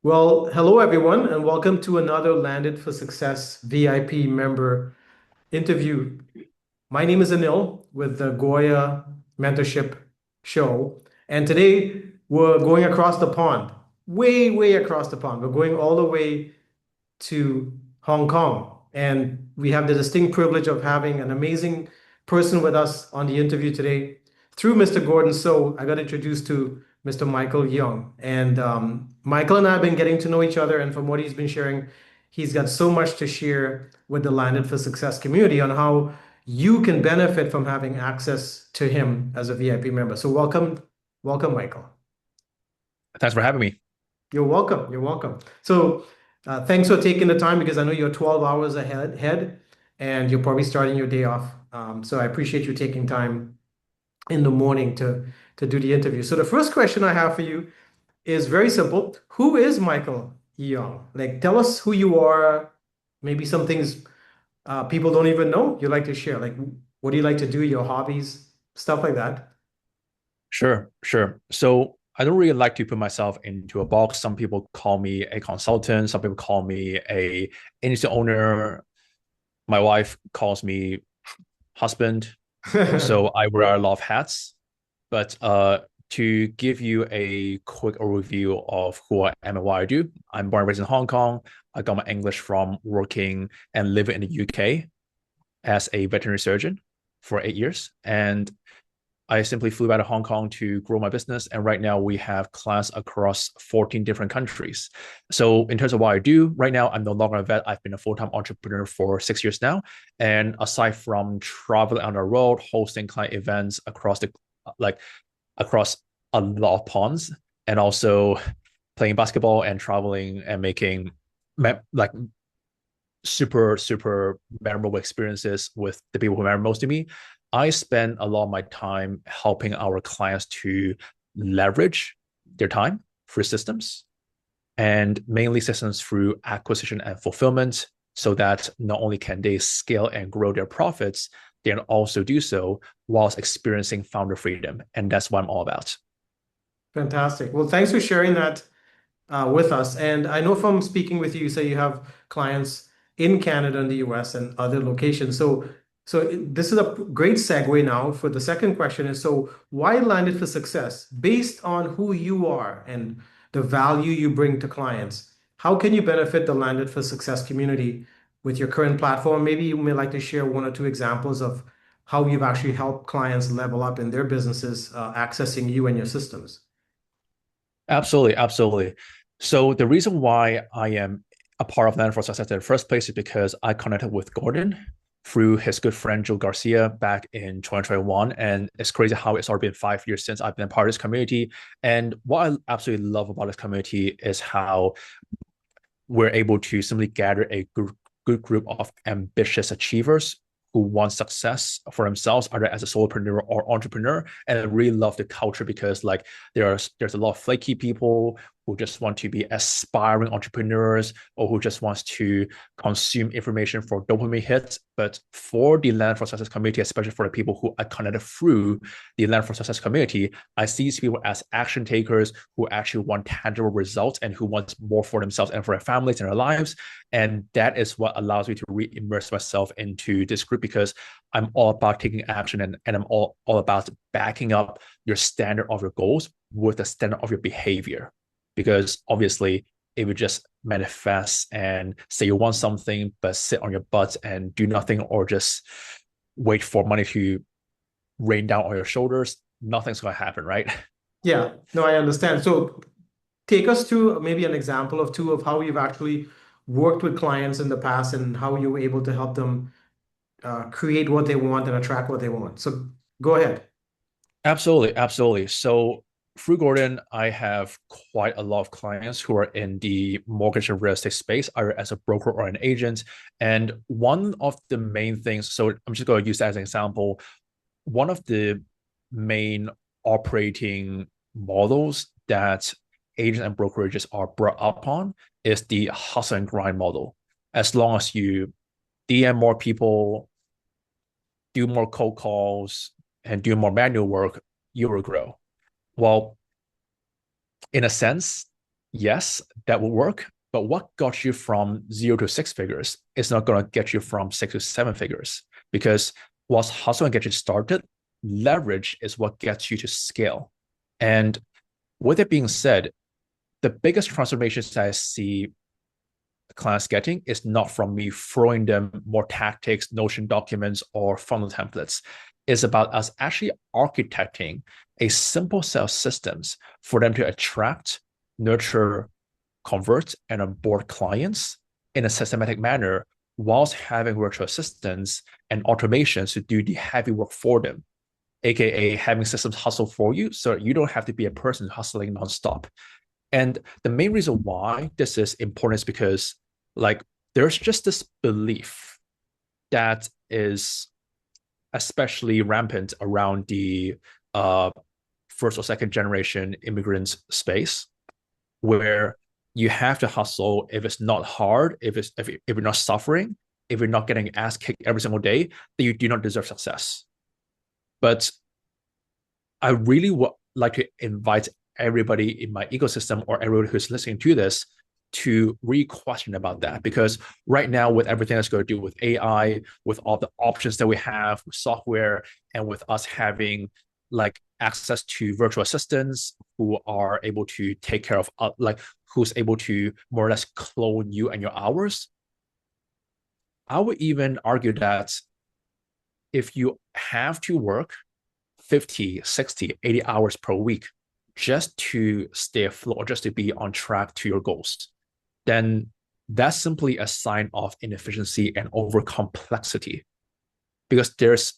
Well, hello everyone, and welcome to another Landed for Success VIP member interview. My name is Anil with the Goya Mentorship Show, and today we're going across the pond, way across the pond. We're going all the way to Hong Kong. And we have the distinct privilege of having an amazing person with us on the interview today. Through Mr. Gordon So, I got introduced to Mr. Michael Yeung. And Michael and I have been getting to know each other. And from what he's been sharing, he's got so much to share with the Landed for Success community on how you can benefit from having access to him as a VIP member. So welcome, Michael. Thanks for having me. You're welcome. You're welcome. So, thanks for taking the time because I know you're 12 hours ahead and you're probably starting your day off. So I appreciate you taking time in the morning to do the interview. So the first question I have for you is very simple. Who is Michael Young? Like, tell us who you are. Maybe some things people don't even know you like to share. Like, what do you like to do? Your hobbies, stuff like that. Sure. So I don't really like to put myself into a box. Some people call me a consultant. Some people call me a agency owner. My wife calls me husband. So I wear a lot of hats. But to give you a quick overview of who I am and what I do, I'm born and raised in Hong Kong. I got my English from working and living in the UK as a veterinary surgeon for 8 years. And I simply flew out of Hong Kong to grow my business. And right now we have clients across 14 different countries. So in terms of what I do right now, I'm no longer a vet. I've been a full-time entrepreneur for 6 years now. And aside from traveling on the road, hosting client events like across a lot of ponds, and also playing basketball and traveling and making like super memorable experiences with the people who matter most to me. I spend a lot of my time helping our clients to leverage their time through systems, and mainly systems through acquisition and fulfillment, so that not only can they scale and grow their profits, they can also do so whilst experiencing founder freedom. And that's what I'm all about. Fantastic. Well, thanks for sharing that with us. And I know from speaking with you, you say you have clients in Canada and the US and other locations. This is a great segue now for the second question is, so why Landed for Success? Based on who you are and the value you bring to clients, how can you benefit the Landed for Success community with your current platform? Maybe you may like to share one or two examples of how you've actually helped clients level up in their businesses, accessing you and your systems. Absolutely. So the reason why I am a part of Land for Success in the first place is because I connected with Gordon through his good friend Joe Garcia back in 2021. And it's crazy how it's already been 5 years since I've been a part of this community. And what I absolutely love about this community is how we're able to simply gather a good group of ambitious achievers who want success for themselves, either as a solopreneur or entrepreneur. And I really love the culture because like there's a lot of flaky people who just want to be aspiring entrepreneurs or who just wants to consume information for dopamine hits. But for the Land for Success community, especially for the people who are connected through the Land for Success community, I see these people as action takers who actually want tangible results and who want more for themselves and for their families and their lives. And that is what allows me to re-immerse myself into this group because I'm all about taking action and I'm all about backing up your standard of your goals with the standard of your behavior. Because obviously, it would just manifest and say you want something, but sit on your butt and do nothing or just wait for money to rain down on your shoulders, nothing's going to happen, right? Yeah, no, I understand. So take us to maybe an example of two of how you've actually worked with clients in the past and how you were able to help them create what they want and attract what they want. So go ahead. Absolutely. So through Gordon, I have quite a lot of clients who are in the mortgage and real estate space, either as a broker or an agent. And one of the main things, so I'm just going to use that as an example. One of the main operating models that agents and brokerages are brought up on is the hustle and grind model. As long as you DM more people, do more cold calls, and do more manual work, you will grow. Well, in a sense, Yes, that will work. But what got you from 0 to 6 figures is not going to get you from 6 to 7 figures because whilst hustle and get you started, leverage is what gets you to scale. And with it being said, the biggest transformations I see clients getting is not from me throwing them more tactics, Notion documents, or funnel templates. It's about us actually architecting a simple set of systems for them to attract, nurture, convert, and onboard clients in a systematic manner whilst having virtual assistants and automations to do the heavy work for them, aka having systems hustle for you so you don't have to be a person hustling nonstop. And the main reason why this is important is because, like, there's just this belief that is especially rampant around the uh, first or second generation immigrants space, where you have to hustle if it's not hard, if you're not suffering, if you're not getting ass kicked every single day, then you do not deserve success. But I really would like to invite everybody in my ecosystem or everyone who's listening to this to re-question about that, because right now with everything that's going to do with AI, with all the options that we have with software, and with us having like access to virtual assistants who are able to take care of like who's able to more or less clone you and your hours, I would even argue that if you have to work 50, 60, 80 hours per week just to stay afloat, just to be on track to your goals, then that's simply a sign of inefficiency and over complexity. Because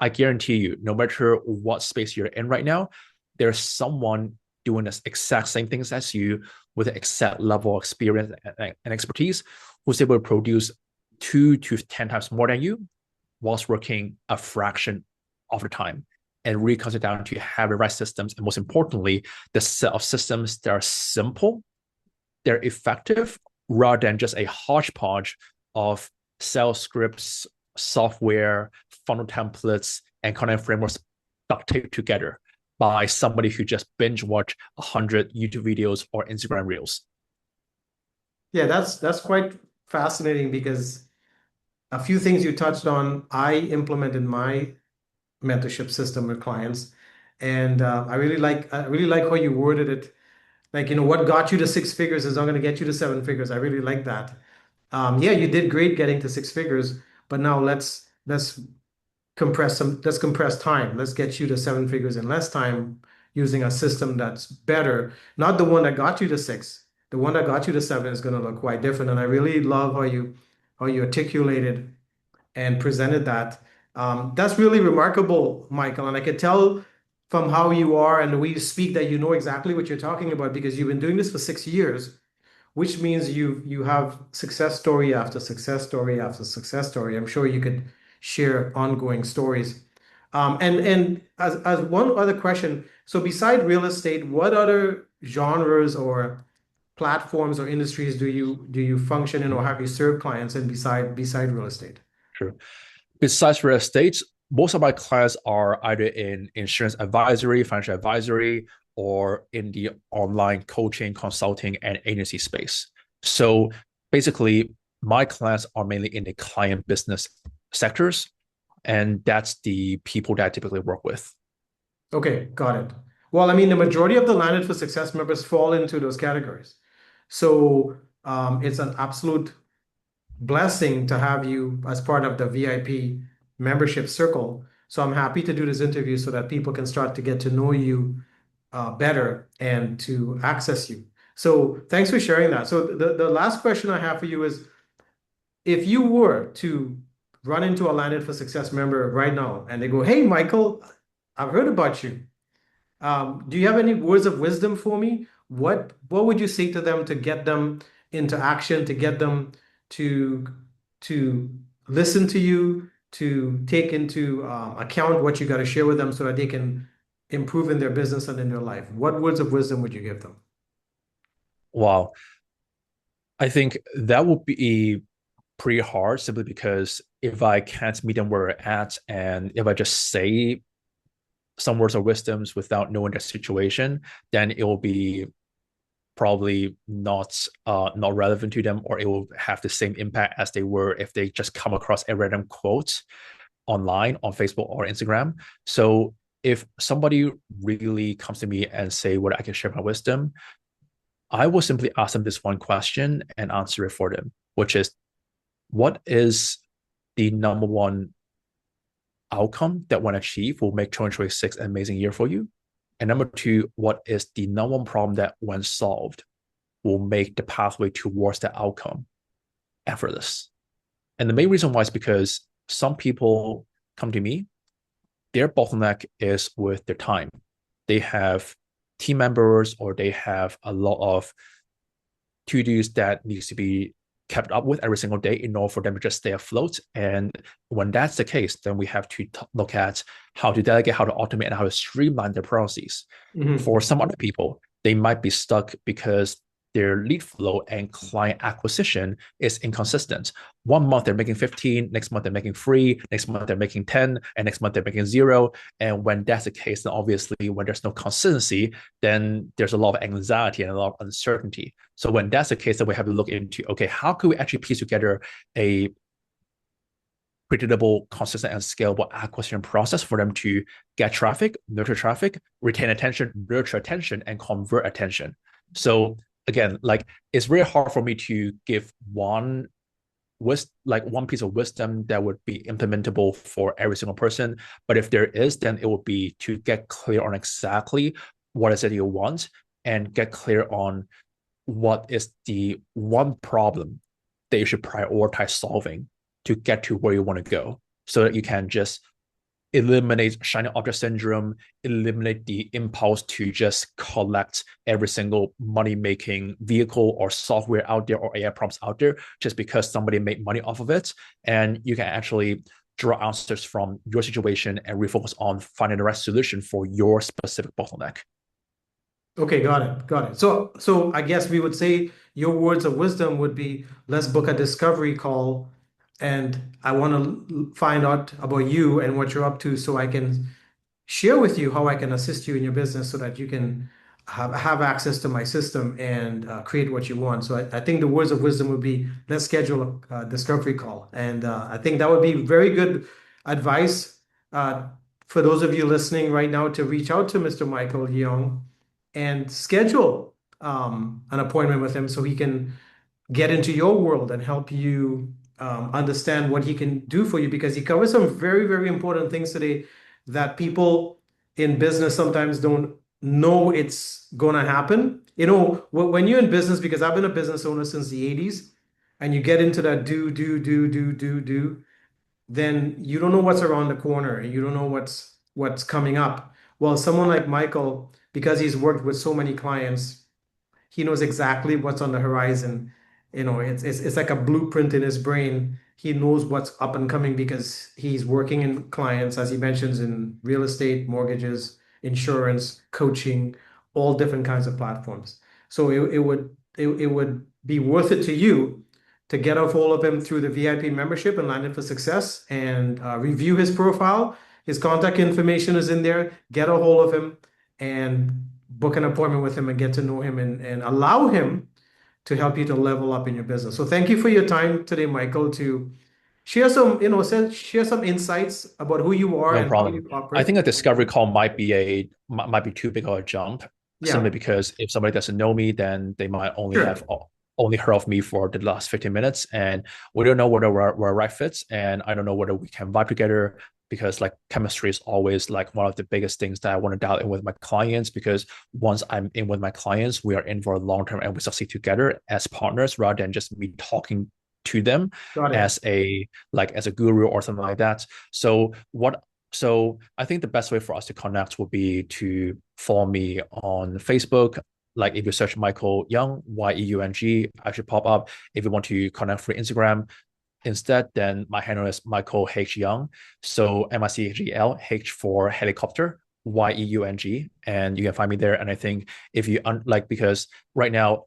I guarantee you, no matter what space you're in right now, there's someone doing the exact same things as you with an exact level of experience and expertise who's able to produce 2 to 10 times more than you whilst working a fraction of the time. And really comes down to having the right systems, and most importantly, the set of systems that are simple, they're effective, rather than just a hodgepodge of sales scripts, software, funnel templates, and content frameworks duct taped together by somebody who just binge watch 100 YouTube videos or Instagram reels. Yeah, that's quite fascinating because a few things you touched on, I implement in my mentorship system with clients, and I really like how you worded it. Like, what got you to six figures is not going to get you to seven figures. I really like that. Yeah, you did great getting to six figures, but now let's compress time. Let's get you to seven figures in less time using a system that's better. Not the one that got you to six. The one that got you to seven is going to look quite different. And I really love how you articulated and presented that. That's really remarkable, Michael. And I could tell from how you are and the way you speak that you know exactly what you're talking about because you've been doing this for 6 years, which means you have success story after success story after success story. I'm sure you could share ongoing stories. And as one other question, so beside real estate, what other genres or platforms or industries do you function in or have you served clients in beside real estate? True. Besides real estate, most of my clients are either in insurance advisory, financial advisory, or in the online coaching, consulting, and agency space. So basically, my clients are mainly in the client business sectors, and that's the people that I typically work with. Okay, got it. Well, I mean, the majority of the Landed for Success members fall into those categories. So it's an absolute blessing to have you as part of the VIP membership circle. So I'm happy to do this interview so that people can start to get to know you better and to access you. So thanks for sharing that. So the last question I have for you is if you were to run into a Landed for Success member right now and they go, "Hey, Michael, I've heard about you. Do you have any words of wisdom for me? What would you say to them to get them into action, to get them to to listen to you, to take into account what you got to share with them so that they can improve in their business and in their life? What words of wisdom would you give them? Wow. I think that would be pretty hard simply because if I can't meet them where we're at, and if I just say some words of wisdoms without knowing the situation, then it will be probably not relevant to them, or it will have the same impact as they were if they just come across a random quote online on Facebook or Instagram. So if somebody really comes to me and say what I can share my wisdom, I will simply ask them this one question and answer it for them, which is, what is the number one outcome that when achieved will make 2026 an amazing year for you? And number two, what is the number one problem that when solved will make the pathway towards that outcome effortless? And the main reason why is because some people come to me, their bottleneck is with their time. They have team members or they have a lot of to-dos that needs to be kept up with every single day in order for them to just stay afloat. And when that's the case, then we have to look at how to delegate, how to automate, and how to streamline their processes. Mm-hmm. For some other people, they might be stuck because their lead flow and client acquisition is inconsistent. 1 month they're making 15, next month they're making 3, next month they're making 10, and next month they're making 0. And when that's the case, then obviously when there's no consistency, then there's a lot of anxiety and a lot of uncertainty. So when that's the case, then we have to look into, okay, how can we actually piece together a predictable, consistent, and scalable acquisition process for them to get traffic, nurture traffic, retain attention, nurture attention, and convert attention. So again, like it's very hard for me to give one piece of wisdom that would be implementable for every single person. But if there is, then it would be to get clear on exactly what is it you want and get clear on what is the one problem that you should prioritize solving to get to where you want to go, so that you can just eliminate shiny object syndrome, eliminate the impulse to just collect every single money-making vehicle or software out there or AI prompts out there just because somebody made money off of it. And you can actually draw answers from your situation and refocus on finding the right solution for your specific bottleneck. Okay, got it. Got it. So I guess we would say your words of wisdom would be, let's book a discovery call, and I want to find out about you and what you're up to so I can share with you how I can assist you in your business so that you can have access to my system and create what you want. So I think the words of wisdom would be, let's schedule a discovery call. And I think that would be very good advice uh, for those of you listening right now to reach out to Mr. Michael Yeung and schedule an appointment with him so he can get into your world and help you understand what he can do for you, because he covers some very, very important things today that people in business sometimes don't know it's going to happen. You know, when you're in business, because I've been a business owner since the 80s, and you get into that do, then you don't know what's around the corner and you don't know what's coming up. Well, someone like Michael, because he's worked with so many clients, he knows exactly what's on the horizon. You know, it's like a blueprint in his brain. He knows what's up and coming because he's working in clients, as he mentions, in real estate, mortgages, insurance, coaching, all different kinds of platforms. So it would be worth it to you to get a hold of him through the VIP membership and Landed for Success and review his profile. His contact information is in there. Get a hold of him and book an appointment with him and get to know him and allow him to help you to level up in your business. So thank you for your time today, Michael, to share some, share some insights about who you are No and how problem. you I operate. think a discovery call might be too big of a jump, simply Yeah, because if somebody doesn't know me, then they might sure. only heard of me for the last 15 minutes, and we don't know whether we're right fits, and I don't know whether we can vibe together, because like chemistry is always like one of the biggest things that I want to dial in with my clients, because once I'm in with my clients, we are in for a long term and we succeed together as partners rather than just me talking to them Got it. as a guru or something like that. So I think the best way for us to connect would be to follow me on Facebook. Like if you search Michael Yeung, Yeung, I should pop up. If you want to connect through Instagram instead, then my handle is Michael H Young. So MICHEL, H for helicopter, Yeung, and you can find me there. And I think if you because right now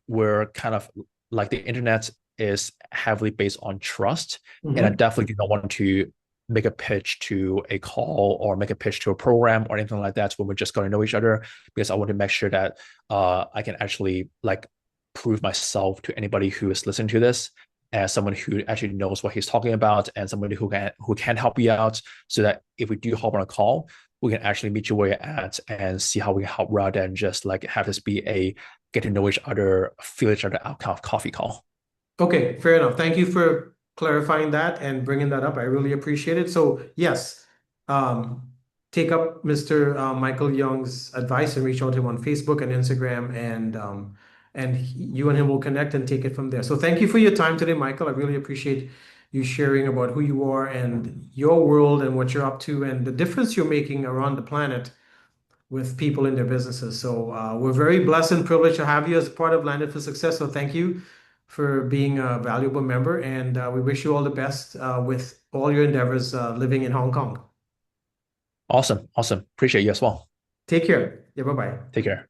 we're kind of like the internet is heavily based on trust, and I Mhm. definitely do not want to make a pitch to a call or make a pitch to a program or anything like that when we're just going to know each other, because I want to make sure that I can actually like prove myself to anybody who is listening to this as someone who actually knows what he's talking about and somebody who can help you out, so that if we do hop on a call, we can actually meet you where you're at and see how we can help, rather than just like have this be a get to know each other, feel each other out kind of coffee call. Okay, fair enough. Thank you for clarifying that and bringing that up. I really appreciate it. So, yes, um, take up Mr. Michael Young's advice and reach out to him on Facebook and Instagram, and you and him will connect and take it from there. So, thank you for your time today, Michael. I really appreciate you sharing about who you are and your world and what you're up to and the difference you're making around the planet with people in their businesses. So we're very blessed and privileged to have you as part of Landed for Success. So thank you for being a valuable member, and we wish you all the best with all your endeavors living in Hong Kong. Awesome. Awesome. Appreciate you as well. Take care. Yeah, bye-bye. Take care.